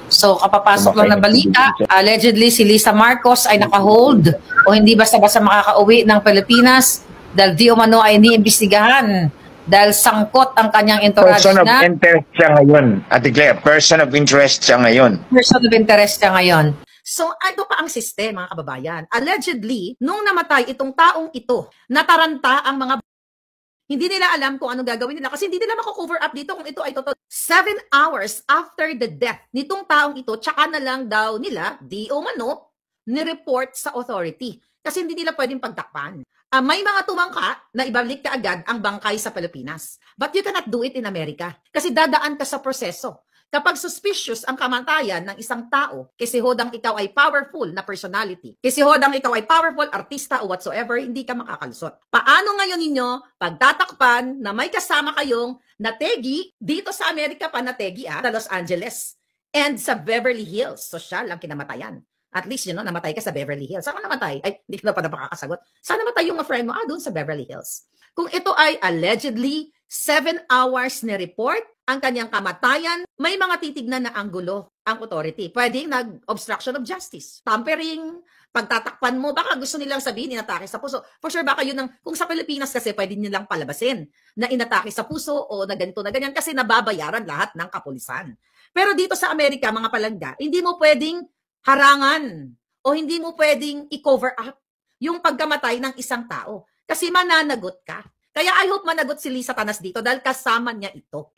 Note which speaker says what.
Speaker 1: So, kapapasok lang na balita, allegedly si Lisa Marcos ay naka-hold o hindi basta-basta makakauwi ng Pilipinas dahil di umano ay iniimbestigahan dahil sangkot ang kanyang entourage
Speaker 2: Person of
Speaker 1: na
Speaker 2: interest siya ngayon. Ate Claire, person of interest siya ngayon.
Speaker 1: person of interest siya ngayon. So, ito pa ang sistema, mga kababayan. Allegedly, nung namatay itong taong ito, nataranta ang mga hindi nila alam kung ano gagawin nila kasi hindi nila mako-cover up dito kung ito ay totoo. 7 hours after the death nitong taong ito, tsaka na lang daw nila, di o mano, ni-report sa authority. Kasi hindi nila pwedeng pagtakpan. May mga tumangka na ibalik ka agad ang bangkay sa Pilipinas. But you cannot do it in America. Kasi dadaan ka sa proseso. Kapag suspicious ang kamatayan ng isang tao, kasi hodang ikaw ay powerful na personality, kasi hodang ikaw ay powerful artista o whatsoever, hindi ka makakalusot. Paano ngayon ninyo pagtatakpan na may kasama kayong nategi dito sa Amerika pa nategi sa Los Angeles and sa Beverly Hills? Social ang kinamatayan. At least, namatay ka sa Beverly Hills. Saan ka namatay? Ay, hindi ka na pa napakakasagot. Saan namatay yung friend mo? Doon sa Beverly Hills. Kung ito ay allegedly 7 hours ni report, ang kanyang kamatayan, may mga titignan na anggulo ang authority. Pwedeng nag-obstruction of justice, tampering, pagtatakpan mo, baka gusto nilang sabihin inatake sa puso. For sure, baka yun kung sa Pilipinas kasi pwede nilang palabasin na inatake sa puso o na ganito na ganyan kasi nababayaran lahat ng kapulisan. Pero dito sa Amerika, mga palangga, hindi mo pwedeng harangan o hindi mo pwedeng i-cover up yung pagkamatay ng isang tao kasi mananagot ka. Kaya I hope managot si Lisa Tanas dito dahil kasama niya ito.